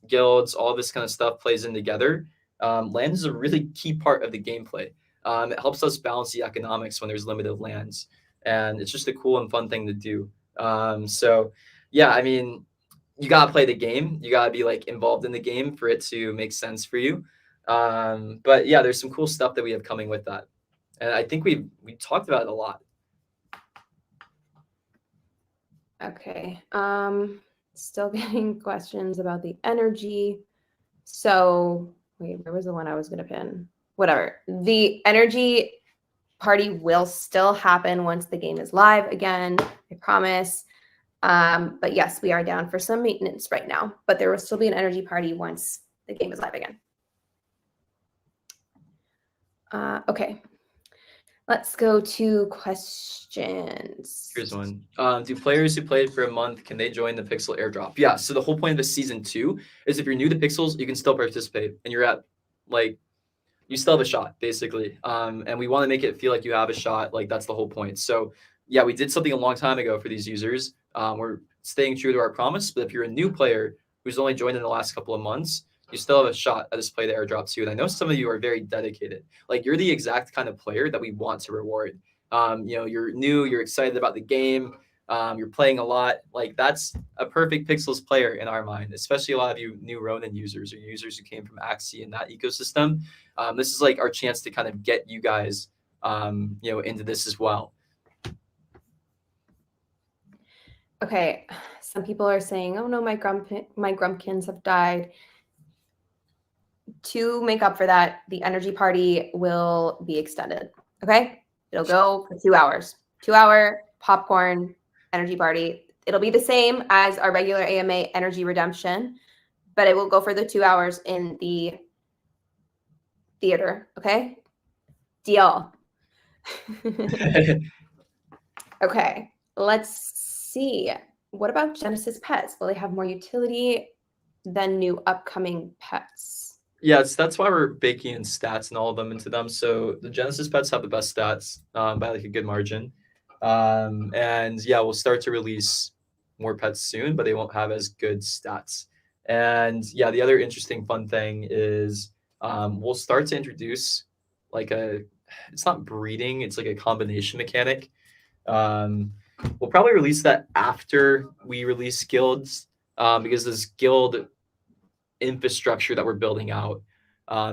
guilds, all this kind of stuff plays in together. Land is a really key part of the gameplay. It helps us balance the economics when there's limited lands, and it's just a cool and fun thing to do. So yeah, I mean, you gotta play the game. You gotta be like involved in the game for it to make sense for you. But yeah, there's some cool stuff that we have coming with that, and I think we talked about it a lot. Okay. Still getting questions about the energy. So wait, where was the one I was gonna pin? Whatever. The energy party will still happen once the game is live again, I promise. But yes, we are down for some maintenance right now, but there will still be an energy party once the game is live again. Okay. Let's go to questions. Here's one. Do players who played for a month, can they join the Pixel Airdrop? Yeah, so the whole point of the season 2 is if you're new to Pixels, you can still participate, and you're at like you still have a shot basically. And we want to make it feel like you have a shot. Like that's the whole point. So yeah, we did something a long time ago for these users. We're staying true to our promise, but if you're a new player who's only joined in the last couple of months, you still have a shot at this play the airdrop too. And I know some of you are very dedicated. Like you're the exact kind of player that we want to reward. You're new, you're excited about the game, you're playing a lot. Like that's a perfect Pixels player in our mind, especially a lot of you new Ronin users or users who came from Axie and that ecosystem. This is like our chance to kind of get you guys, into this as well. Okay, some people are saying, "Oh no, my Grumpkins have died." To make up for that, the energy party will be extended. Okay, it'll go for 2 hours. 2-hour popcorn energy party. It'll be the same as our regular AMA energy redemption, but it will go for the 2 hours in the theater. Okay, deal. Okay, let's see. What about Genesis pets? Will they have more utility than new upcoming pets? Yes, that's why we're baking in stats and all of them into them. So the Genesis pets have the best stats by like a good margin. And yeah, we'll start to release more pets soon, but they won't have as good stats. And yeah, the other interesting fun thing is we'll start to introduce like it's not breeding, it's like a combination mechanic. We'll probably release that after we release guilds, because this guild infrastructure that we're building out,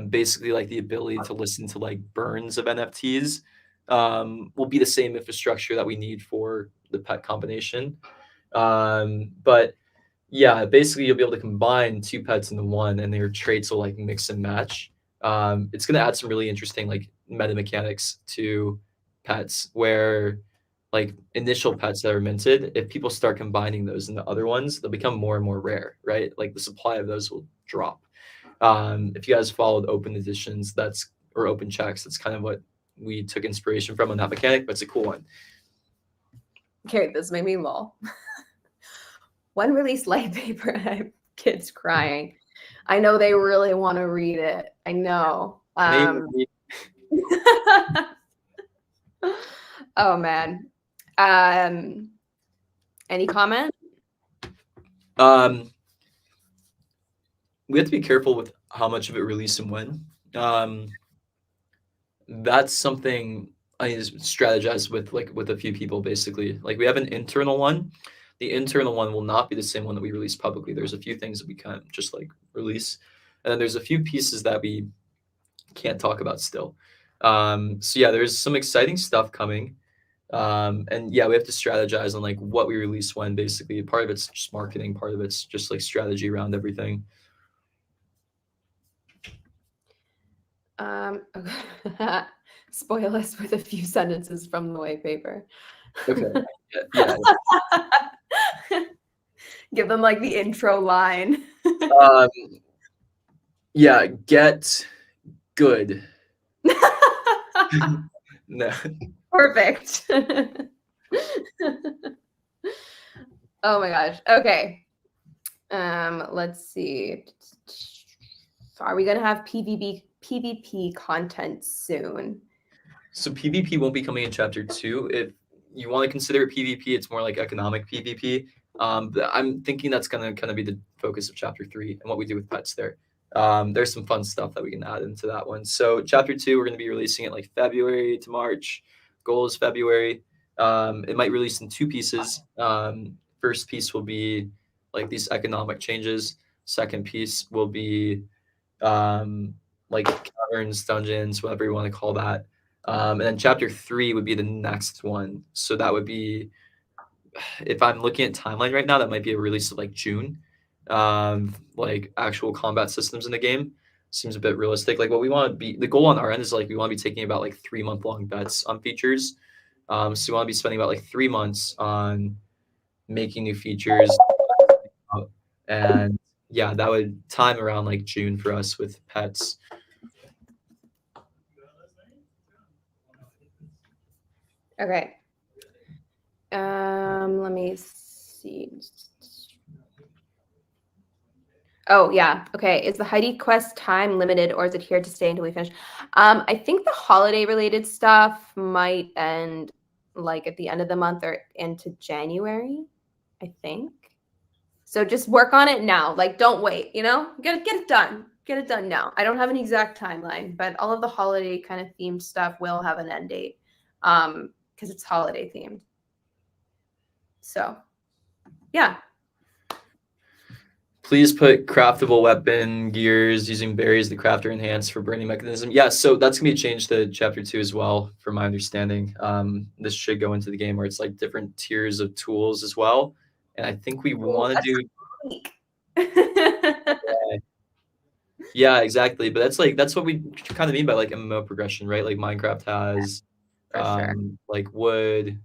basically like the ability to listen to like burns of NFTs, will be the same infrastructure that we need for the pet combination. But yeah, basically you'll be able to combine 2 pets into one, and their traits will like mix and match. It's going to add some really interesting like meta mechanics to pets, where like initial pets that are minted, if people start combining those into other ones, they'll become more and more rare, right? Like the supply of those will drop. If you guys followed open editions, or open checks, that's kind of what we took inspiration from on that mechanic, but it's a cool one. Okay, this made me lol. When released light paper, I have kids crying. I know they really want to read it. I know. Oh man. Any comment? We have to be careful with how much of it release and when. That's something I need to strategize with a few people. Basically, like we have an internal one. The internal one will not be the same one that we release publicly. There's a few things that we can't just like release, and then there's a few pieces that we can't talk about still. So yeah, there's some exciting stuff coming. And yeah, we have to strategize on like what we release when. Basically, part of it's just marketing, part of it's just like strategy around everything. Spoil us with a few sentences from the white paper. Okay. Yeah. Give them like the intro line. Yeah, get good. No. Perfect. Oh my gosh. Okay. Let's see. Are we gonna have PvP content soon? So PvP won't be coming in chapter 2. If you want to consider it PvP, it's more like economic PvP. But I'm thinking that's gonna kind of be the focus of chapter 3 and what we do with pets there. There's some fun stuff that we can add into that one. So chapter 2, we're gonna be releasing it like February to March. Goal is February. It might release in 2 pieces. First piece will be like these economic changes. Second piece will be like caverns, dungeons, whatever you want to call that. And then chapter 3 would be the next one. So that would be, if I'm looking at timeline right now, that might be a release of like June. Like actual combat systems in the game seems a bit realistic. Like what we want to be, the goal on our end is like we want to be taking about like 3-month long bets on features. So we want to be spending about like 3 months on making new features, and yeah, that would time around like June for us with pets. Okay. Let me see. Oh yeah. Okay. Is the Heidi quest time limited or is it here to stay until we finish? I think the holiday related stuff might end like at the end of the month or into January, I think. So just work on it now. Like don't wait, you know? Get it done. Get it done now. I don't have an exact timeline, but all of the holiday kind of themed stuff will have an end date. Because it's holiday themed. So yeah. Please put craftable weapon gears using berries to craft or enhance for burning mechanism. Yeah, so that's gonna be a change to chapter 2 as well, from my understanding. This should go into the game where it's like different tiers of tools as well. And I think we want to do. Yeah, exactly. But that's what we kind of mean by like MMO progression, right? Like Minecraft has For sure. like wood,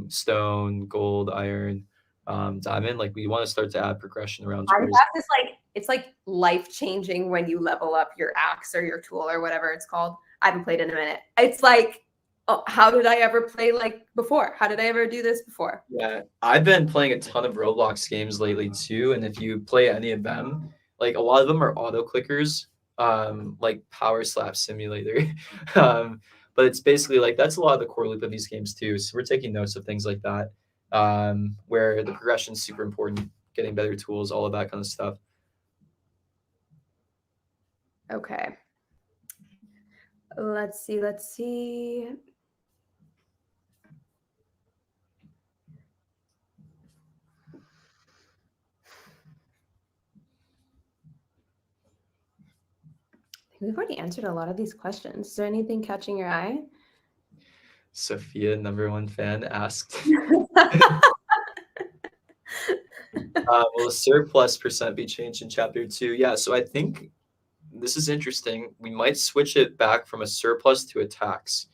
stone, gold, iron, diamond. Like we want to start to add progression around towards. Minecraft is like it's like life changing when you level up your axe or your tool or whatever it's called. I haven't played in a minute. It's like, oh, how did I ever play like before? How did I ever do this before? Yeah, I've been playing a ton of Roblox games lately too, and if you play any of them, like a lot of them are auto clickers, like Power Slap Simulator. But it's basically like that's a lot of the core loop of these games too. So we're taking notes of things like that, where the progression is super important, getting better tools, all of that kind of stuff. Okay. Let's see. We've already answered a lot of these questions. Is there anything catching your eye? Sophia, #1 fan, asked, will the surplus percent be changed in chapter 2? Yeah, so I think this is interesting. We might switch it back from a surplus to a tax.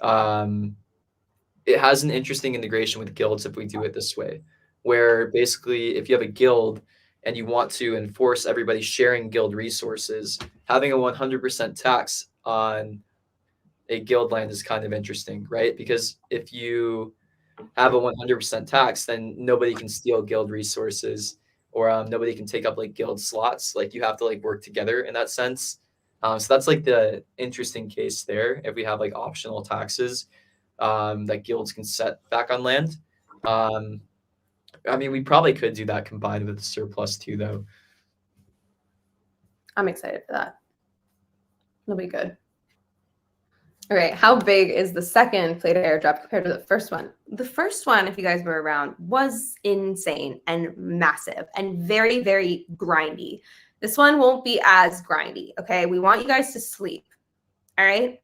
It has an interesting integration with guilds if we do it this way, where basically if you have a guild and you want to enforce everybody sharing guild resources, having a 100% tax on a guild land is kind of interesting, right? Because if you have a 100% tax, then nobody can steal guild resources, or nobody can take up like guild slots. Like you have to like work together in that sense. So that's like the interesting case there. If we have like optional taxes that guilds can set back on land. I mean, we probably could do that combined with the surplus too, though. I'm excited for that. It'll be good. Okay, how big is the second play to airdrop compared to the first one? The first one, if you guys were around, was insane and massive and very, very grindy. This one won't be as grindy, okay? We want you guys to sleep, all right?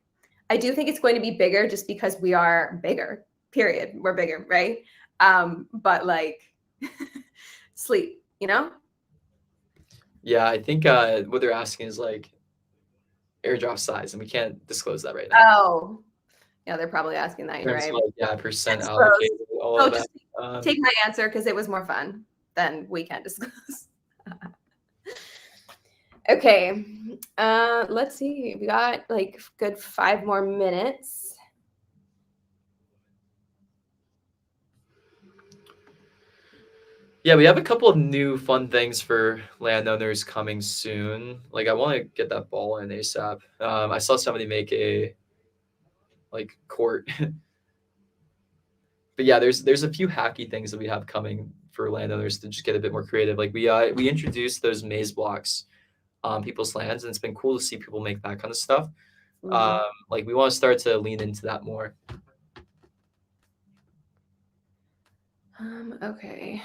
I do think it's going to be bigger just because we are bigger, period. We're bigger, right? But like, sleep, you know? Yeah, I think what they're asking is like airdrop size, and we can't disclose that right now. Oh, yeah, they're probably asking that, right? Like, yeah, percent allocated, all of that. Just take my answer because it was more fun than we can't disclose. Okay, let's see. We got like good 5 more minutes. Yeah, we have a couple of new fun things for landowners coming soon. Like I want to get that ball in ASAP. I saw somebody make a like court. But yeah, there's a few hacky things that we have coming for landowners to just get a bit more creative. Like we introduced those maze blocks on people's lands, and it's been cool to see people make that kind of stuff. Like we want to start to lean into that more. Okay.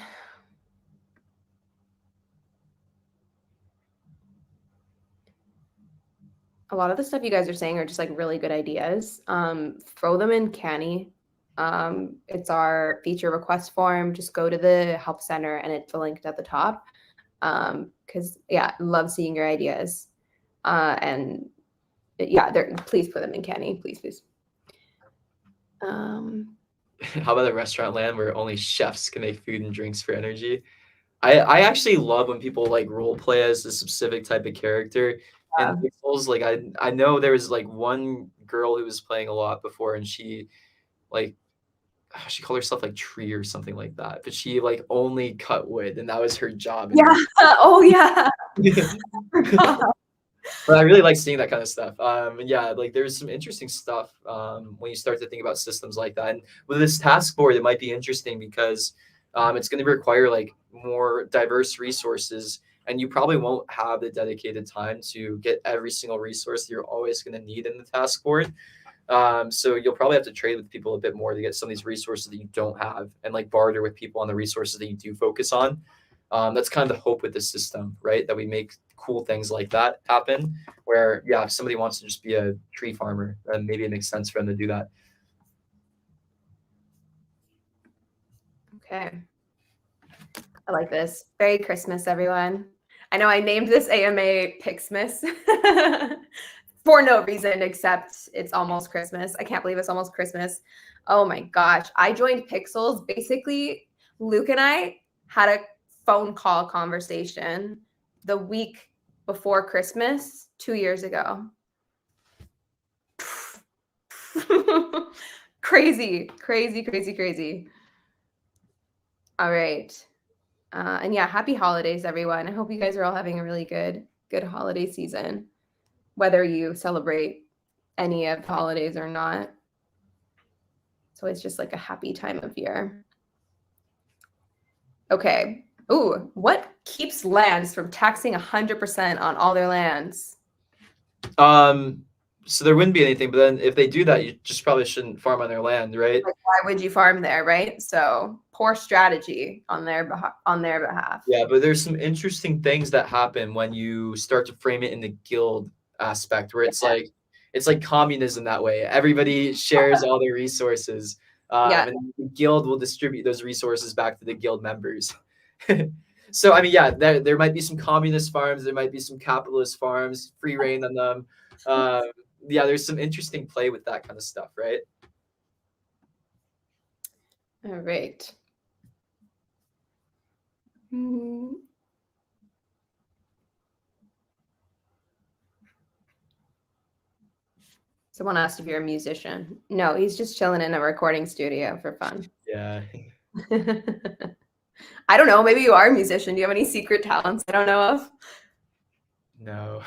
A lot of the stuff you guys are saying are just like really good ideas. Throw them in Canny. It's our feature request form. Just go to the help center and it's linked at the top. Because yeah, love seeing your ideas. And yeah, please put them in Canny, please. How about a restaurant land where only chefs can make food and drinks for energy? I actually love when people like role play as a specific type of character in Pixels. Like I know there was like one girl who was playing a lot before, and she like she called herself like Tree or something like that, but she like only cut wood, and that was her job. Yeah. Oh yeah. But I really like seeing that kind of stuff. And yeah, like there's some interesting stuff when you start to think about systems like that. And with this task board, it might be interesting because it's going to require like more diverse resources, and you probably won't have the dedicated time to get every single resource that you're always going to need in the task board. So you'll probably have to trade with people a bit more to get some of these resources that you don't have, and like barter with people on the resources that you do focus on. That's kind of the hope with this system, right? That we make cool things like that happen where, yeah, if somebody wants to just be a tree farmer, then maybe it makes sense for them to do that. Okay. I like this. Merry Christmas, everyone. I know I named this AMA PIXMAS for no reason except it's almost Christmas. I can't believe it's almost Christmas. Oh my gosh. I joined Pixels. Basically, Luke and I had a phone call conversation the week before Christmas 2 years ago. Crazy. All right. And yeah, happy holidays, everyone. I hope you guys are all having a really good holiday season, whether you celebrate any of the holidays or not. So it's just like a happy time of year. Okay. Ooh, what keeps lands from taxing 100% on all their lands? So there wouldn't be anything, but then if they do that, you just probably shouldn't farm on their land, right? Like, why would you farm there, right? So poor strategy on their behalf. Yeah, but there's some interesting things that happen when you start to frame it in the guild aspect, where it's like communism that way. Everybody shares all their resources, and the guild will distribute those resources back to the guild members. So I mean, yeah, there might be some communist farms, there might be some capitalist farms, free reign on them. Yeah, there's some interesting play with that kind of stuff, right? All right. Someone asked if you're a musician. No, he's just chilling in a recording studio for fun. Yeah. I don't know. Maybe you are a musician. Do you have any secret talents I don't know of? No.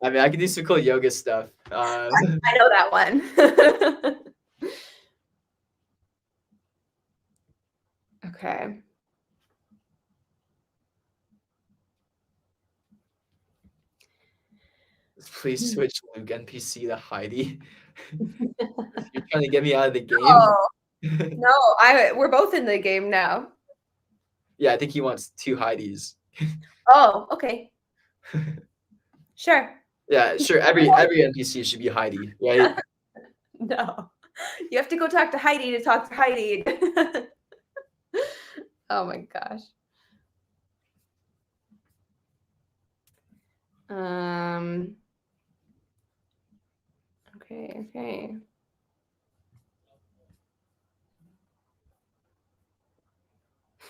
I mean, I can do some cool yoga stuff. I know that one. Okay. Please switch Luke NPC to Heidi. You're trying to get me out of the game? No, we're both in the game now. Yeah, I think he wants 2 Heidis. Oh, okay. Sure. Yeah, sure. Every NPC should be Heidi, right? No. You have to go talk to Heidi to talk to Heidi. Oh my gosh. Okay.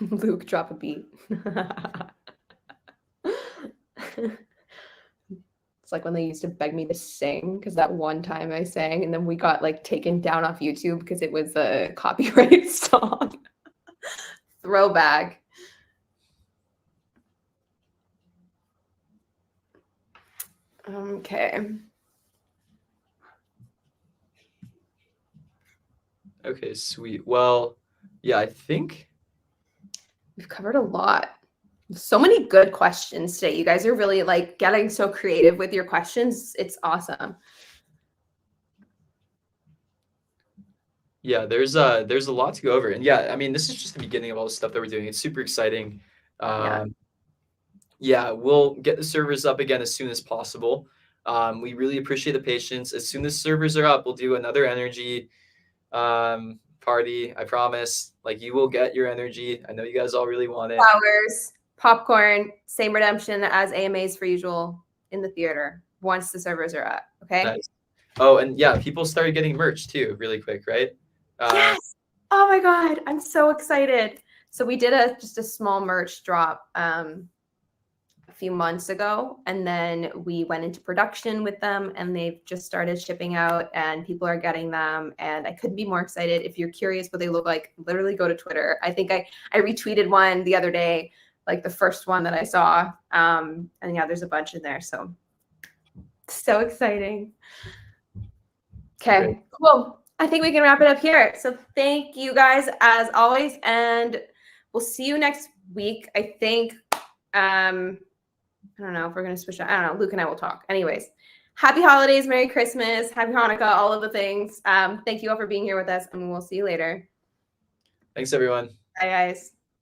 Luke, drop a beat. It's like when they used to beg me to sing, because that one time I sang and then we got like taken down off YouTube because it was a copyrighted song. Throwback. Okay. Okay, sweet. Well, yeah, I think We've covered a lot. So many good questions today. You guys are really like getting so creative with your questions. It's awesome. yeah, there's a lot to go over. And yeah, I mean, this is just the beginning of all the stuff that we're doing. It's super exciting. Yeah. Yeah, we'll get the servers up again as soon as possible. We really appreciate the patience. As soon as servers are up, we'll do another energy party. I promise. Like, you will get your energy. I know you guys all really want it. Flowers, popcorn, same redemption as AMAs for usual in the theater once the servers are up. Okay. Nice. Oh, and yeah, people started getting merch too, really quick, right? Yes. Oh my God. I'm so excited. So we did just a small merch drop a few months ago, and then we went into production with them, and they've just started shipping out, and people are getting them, and I couldn't be more excited. If you're curious what they look like, literally go to Twitter. I think I retweeted one the other day, like the first one that I saw, and yeah, there's a bunch in there, so exciting. Okay. Great. Cool. I think we can wrap it up here. So thank you guys as always, and we'll see you next week. I think I don't know if we're going to switch out. I don't know. Luke and I will talk. Anyways, happy holidays, Merry Christmas, Happy Hanukkah, all of the things. Thank you all for being here with us, and we'll see you later. Thanks, everyone. Bye, guys.